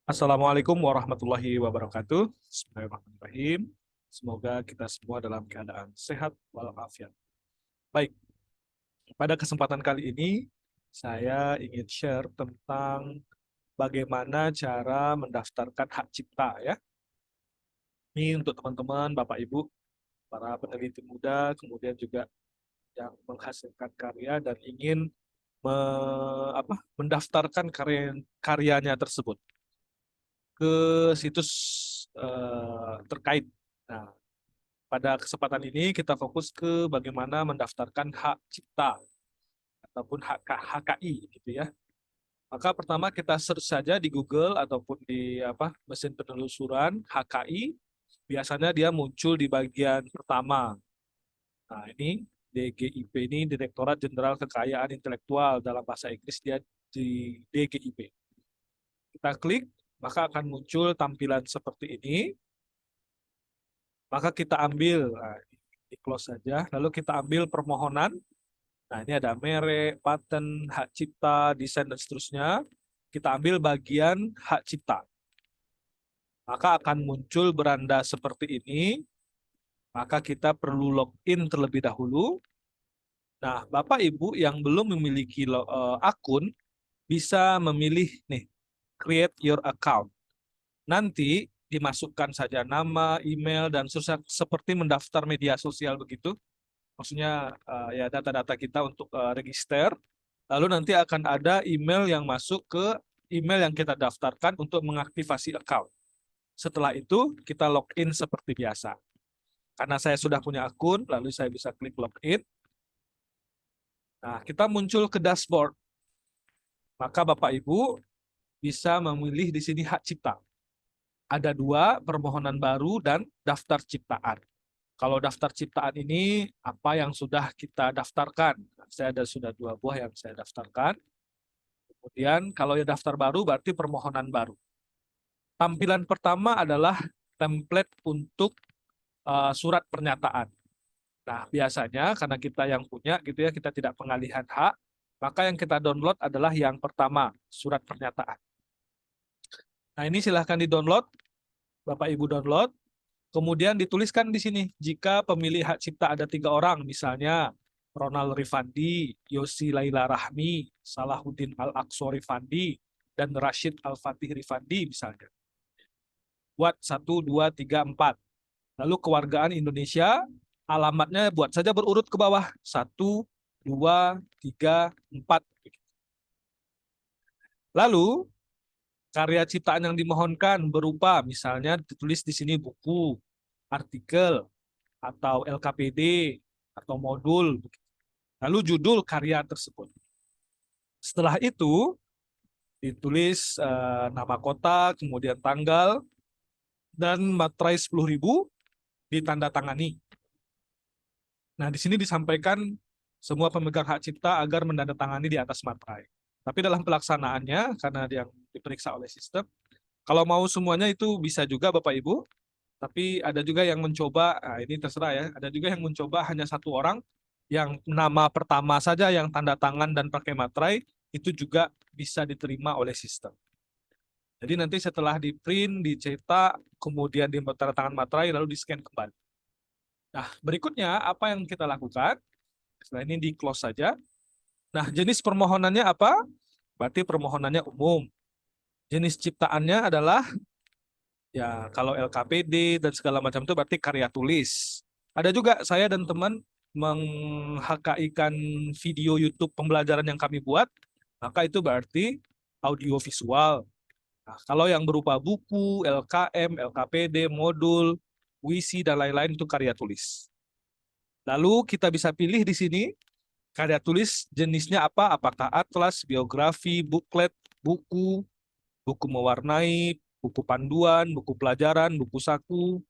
Assalamualaikum warahmatullahi wabarakatuh. Bismillahirrahmanirrahim. Semoga kita semua dalam keadaan sehat walafiat. Baik, pada kesempatan kali ini saya ingin share tentang bagaimana cara mendaftarkan hak cipta ya. Ini untuk teman-teman, Bapak Ibu, para peneliti muda, kemudian juga yang menghasilkan karya dan ingin mendaftarkan karyanya tersebut ke situs terkait. Nah, pada kesempatan ini kita fokus ke bagaimana mendaftarkan hak cipta ataupun HKI gitu ya. Maka pertama kita search saja di Google ataupun di mesin penelusuran HKI, biasanya dia muncul di bagian pertama. Nah, ini DGIP ini Direktorat Jenderal Kekayaan Intelektual, dalam bahasa Inggris dia di DGIP. Kita klik, maka akan muncul tampilan seperti ini. Maka kita ambil, nah, di close saja, lalu kita ambil permohonan. Nah, ini ada merek, paten, hak cipta, desain, dan seterusnya. Kita ambil bagian hak cipta. Maka akan muncul beranda seperti ini. Maka kita perlu login terlebih dahulu. Nah, Bapak Ibu yang belum memiliki akun, bisa memilih nih, create your account. Nanti dimasukkan saja nama, email, dan seperti mendaftar media sosial begitu. Maksudnya ya data-data kita untuk register. Lalu nanti akan ada email yang masuk ke email yang kita daftarkan untuk mengaktifasi account. Setelah itu kita login seperti biasa. Karena saya sudah punya akun, lalu saya bisa klik login. Nah, kita muncul ke dashboard. Maka Bapak Ibu bisa memilih di sini hak cipta. Ada dua, permohonan baru dan daftar ciptaan. Kalau daftar ciptaan ini apa yang sudah kita daftarkan. Saya sudah dua buah yang saya daftarkan. Kemudian kalau ya daftar baru berarti permohonan baru. Tampilan pertama adalah template untuk surat pernyataan. Nah, biasanya karena kita yang punya gitu ya, kita tidak pengalihan hak, maka yang kita download adalah yang pertama, surat pernyataan. Nah, ini silahkan di-download, Bapak Ibu download. Kemudian dituliskan di sini, jika pemilih hak cipta ada 3 orang, misalnya Ronald Rifandi, Yosi Laila Rahmi, Salahuddin Al-Aqsa Rifandi, dan Rashid Al-Fatih Rifandi misalnya. Buat 1, 2, 3, 4. Lalu kewargaan Indonesia, alamatnya buat saja berurut ke bawah. 1, 2, 3, 4. Lalu, karya ciptaan yang dimohonkan berupa, misalnya ditulis di sini buku, artikel, atau LKPD, atau modul. Lalu judul karya tersebut. Setelah itu, ditulis nama kota, kemudian tanggal, dan materai 10.000 ditandatangani. Nah, di sini disampaikan semua pemegang hak cipta agar menandatangani di atas materai. Tapi dalam pelaksanaannya, karena yang diperiksa oleh sistem, kalau mau semuanya itu bisa juga Bapak Ibu, tapi ada juga yang mencoba, nah ini terserah ya, ada juga yang mencoba hanya 1 orang, yang nama pertama saja yang tanda tangan dan pakai materai, itu juga bisa diterima oleh sistem. Jadi nanti setelah di print, dicetak, kemudian di tanda tangan materai, lalu di-scan kembali. Nah, berikutnya apa yang kita lakukan? Setelah ini di close saja. Nah, jenis permohonannya apa? Berarti permohonannya umum. Jenis ciptaannya adalah, ya kalau LKPD dan segala macam itu berarti karya tulis. Ada juga saya dan teman menghki-kan video YouTube pembelajaran yang kami buat, maka itu berarti audio visual. Nah, kalau yang berupa buku, LKM, LKPD, modul, puisi, dan lain-lain itu karya tulis. Lalu kita bisa pilih di sini karya tulis jenisnya apa, apakah atlas, biografi, buklet, buku, buku mewarnai, buku panduan, buku pelajaran, buku saku,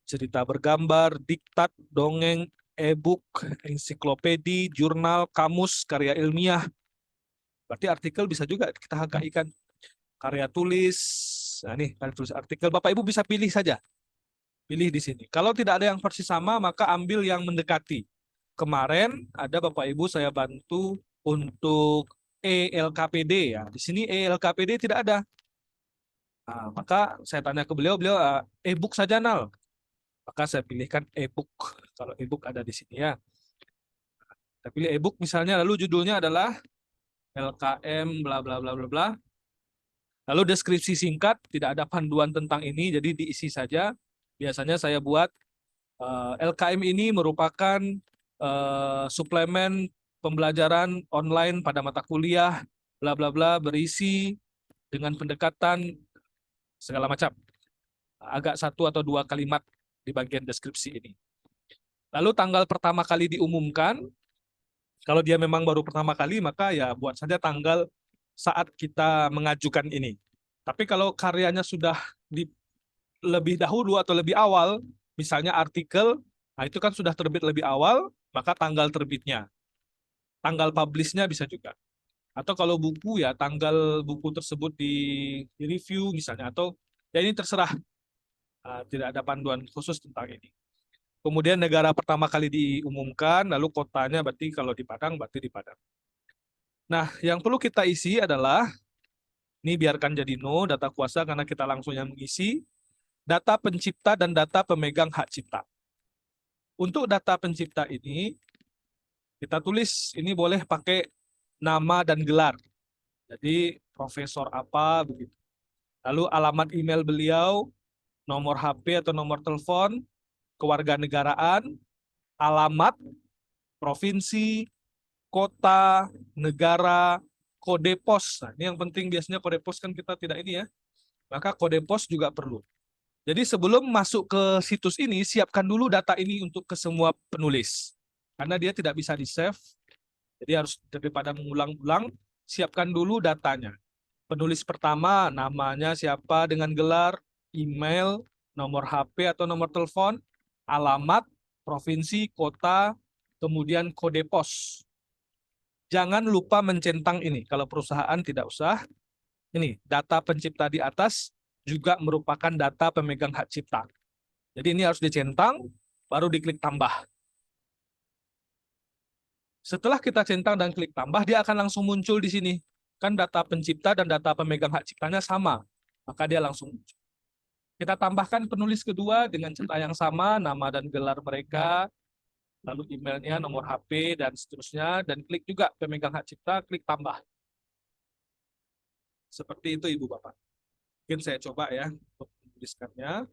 cerita bergambar, diktat, dongeng, e-book, ensiklopedi, jurnal, kamus, karya ilmiah. Berarti artikel bisa juga kita HKI-kan. Karya tulis, nah nih karya tulis artikel, Bapak Ibu bisa pilih saja. Pilih di sini. Kalau tidak ada yang persis sama, maka ambil yang mendekati. Kemarin ada Bapak Ibu saya bantu untuk ELKPD ya. Di sini ELKPD tidak ada. Nah, maka saya tanya ke beliau, beliau e-book saja Nal. Maka saya pilihkan e-book. Kalau e-book ada di sini ya. Saya pilih e-book misalnya, lalu judulnya adalah LKM bla bla bla bla bla. Lalu deskripsi singkat, tidak ada panduan tentang ini, jadi diisi saja. Biasanya saya buat LKM ini merupakan suplemen pembelajaran online pada mata kuliah bla bla bla berisi dengan pendekatan segala macam. Agak satu atau dua kalimat di bagian deskripsi ini. Lalu tanggal pertama kali diumumkan, kalau dia memang baru pertama kali, maka ya buat saja tanggal saat kita mengajukan ini. Tapi kalau karyanya sudah di lebih dahulu atau lebih awal, misalnya artikel, nah itu kan sudah terbit lebih awal, maka tanggal terbitnya, tanggal publishnya bisa juga. Atau kalau buku ya tanggal buku tersebut di review misalnya, atau ya ini terserah. Tidak ada panduan khusus tentang ini. Kemudian negara pertama kali diumumkan, lalu kotanya berarti kalau di Padang berarti di Padang. Nah, yang perlu kita isi adalah, ini biarkan jadi no, data kuasa karena kita langsung yang mengisi, data pencipta dan data pemegang hak cipta. Untuk data pencipta ini, kita tulis, ini boleh pakai nama dan gelar. Jadi, profesor apa, begitu. Lalu alamat email beliau, nomor HP atau nomor telepon, kewarganegaraan, alamat, provinsi, kota, negara, kode pos. Nah, ini yang penting biasanya kode pos kan kita tidak ini ya. Maka kode pos juga perlu. Jadi sebelum masuk ke situs ini, siapkan dulu data ini untuk ke semua penulis. Karena dia tidak bisa di-save, jadi harus daripada mengulang-ulang, siapkan dulu datanya. Penulis pertama, namanya siapa dengan gelar, email, nomor HP atau nomor telepon, alamat, provinsi, kota, kemudian kode pos. Jangan lupa mencentang ini. Kalau perusahaan tidak usah. Ini, data pencipta di atas juga merupakan data pemegang hak cipta. Jadi ini harus dicentang, baru diklik tambah. Setelah kita centang dan klik tambah, dia akan langsung muncul di sini. Kan data pencipta dan data pemegang hak ciptanya sama. Maka dia langsung muncul. Kita tambahkan penulis kedua dengan cerita yang sama, nama dan gelar mereka, lalu emailnya, nomor HP, dan seterusnya. Dan klik juga pemegang hak cipta, klik tambah. Seperti itu Ibu Bapak. Mungkin saya coba ya untuk menuliskannya.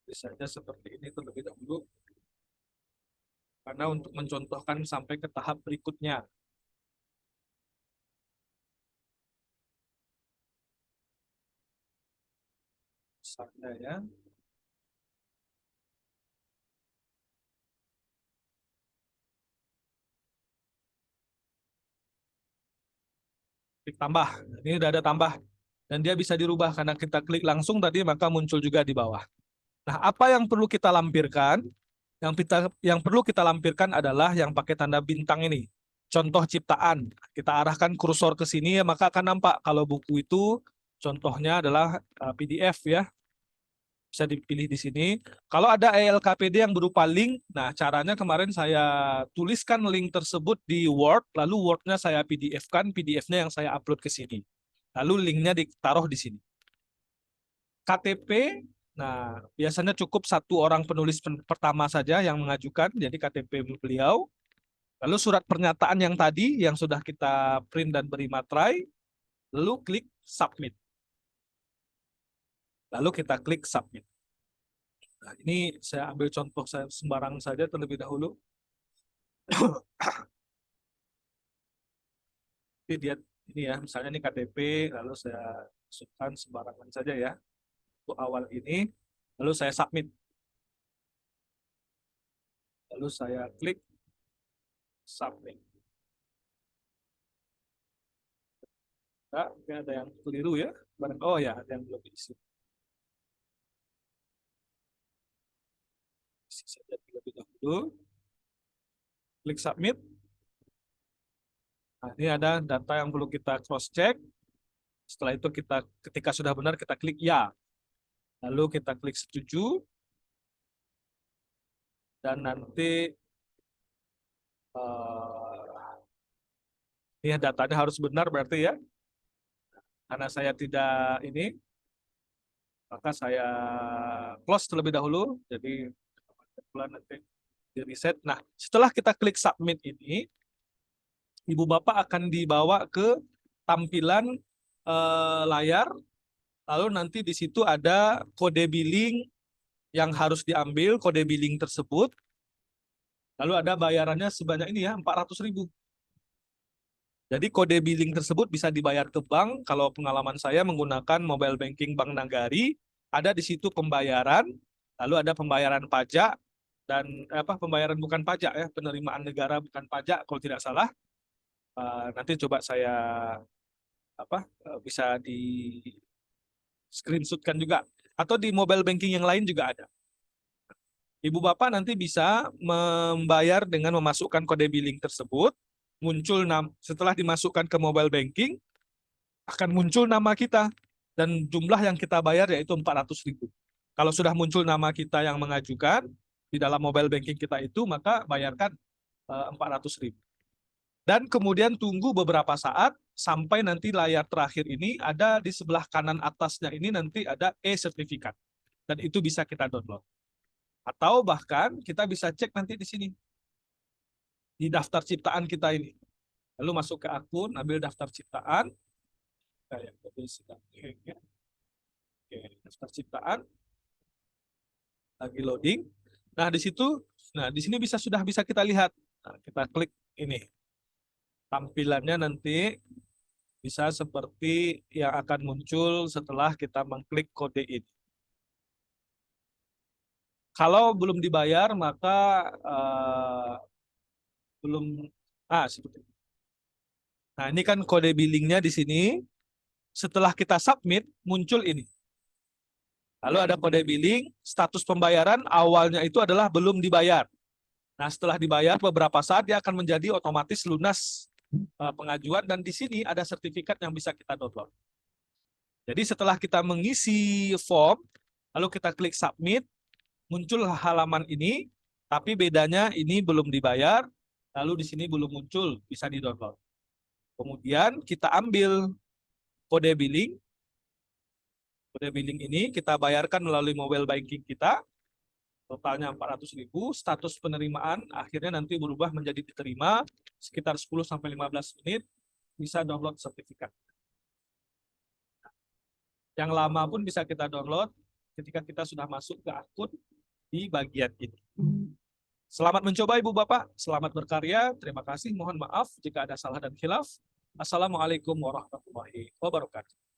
Misalnya seperti ini terlebih dahulu. Karena untuk mencontohkan sampai ke tahap berikutnya. Misalnya ya. Klik tambah. Ini udah ada tambah. Dan dia bisa dirubah karena kita klik langsung tadi maka muncul juga di bawah. Nah, apa yang perlu kita lampirkan? Yang perlu kita lampirkan adalah yang pakai tanda bintang ini. Contoh ciptaan. Kita arahkan kursor ke sini ya maka akan nampak kalau buku itu contohnya adalah PDF ya. Bisa dipilih di sini. Kalau ada ELKPD yang berupa link, nah caranya kemarin saya tuliskan link tersebut di Word, lalu Word-nya saya PDF-kan, PDF-nya yang saya upload ke sini. Lalu linknya ditaruh di sini. KTP, nah biasanya cukup satu orang penulis pertama saja yang mengajukan, jadi KTP beliau. Lalu surat pernyataan yang tadi, yang sudah kita print dan beri materai, lalu klik submit. Lalu kita klik submit. Nah, ini saya ambil contoh saya sembarang saja terlebih dahulu. Jadi dia ini ya, misalnya ini KTP, lalu saya masukkan sembarangan saja ya untuk awal ini, lalu saya submit, lalu saya klik submit. Nah, mungkin ada yang keliru ya, oh ya ada yang belum diisi. Isi saja terlebih dahulu, klik submit. Nah, ini ada data yang perlu kita cross check. Setelah itu kita ketika sudah benar kita klik ya, lalu kita klik setuju dan nanti ini datanya harus benar berarti ya. Karena saya tidak ini, maka saya close terlebih dahulu. Jadi nanti di reset. Nah, setelah kita klik submit ini, Ibu Bapak akan dibawa ke tampilan layar, lalu nanti di situ ada kode billing yang harus diambil, kode billing tersebut, lalu ada bayarannya sebanyak ini ya, 400.000. Jadi kode billing tersebut bisa dibayar ke bank. Kalau pengalaman saya menggunakan mobile banking Bank Nagari, ada di situ pembayaran, lalu ada pembayaran pajak dan pembayaran bukan pajak ya, penerimaan negara bukan pajak kalau tidak salah. Nanti coba saya bisa di screenshotkan juga, atau di mobile banking yang lain juga ada. Ibu Bapak nanti bisa membayar dengan memasukkan kode billing tersebut, muncul setelah dimasukkan ke mobile banking, akan muncul nama kita, dan jumlah yang kita bayar yaitu 400.000. Kalau sudah muncul nama kita yang mengajukan di dalam mobile banking kita itu, maka bayarkan 400.000. Dan kemudian tunggu beberapa saat sampai nanti layar terakhir ini ada di sebelah kanan atasnya ini nanti ada e-sertifikat. Dan itu bisa kita download. Atau bahkan kita bisa cek nanti di sini. Di daftar ciptaan kita ini. Lalu masuk ke akun, ambil daftar ciptaan. Oke, daftar ciptaan. Lagi loading. Nah, di situ, di sini sudah bisa kita lihat. Nah, kita klik ini. Tampilannya nanti bisa seperti yang akan muncul setelah kita mengklik kode ini. Kalau belum dibayar, maka belum, seperti ini. Nah, ini kan kode billingnya di sini. Setelah kita submit, muncul ini. Lalu ada kode billing, status pembayaran awalnya itu adalah belum dibayar. Nah, setelah dibayar beberapa saat dia akan menjadi otomatis lunas pengajuan, dan di sini ada sertifikat yang bisa kita download. Jadi setelah kita mengisi form, lalu kita klik submit, muncul halaman ini, tapi bedanya ini belum dibayar, lalu di sini belum muncul, bisa di-download. Kemudian kita ambil kode billing. Kode billing ini kita bayarkan melalui mobile banking kita, totalnya 400.000, status penerimaan akhirnya nanti berubah menjadi diterima, sekitar 10-15 menit, bisa download sertifikat. Yang lama pun bisa kita download ketika kita sudah masuk ke akun di bagian ini. Selamat mencoba Ibu Bapak, selamat berkarya, terima kasih, mohon maaf jika ada salah dan khilaf. Assalamualaikum warahmatullahi wabarakatuh.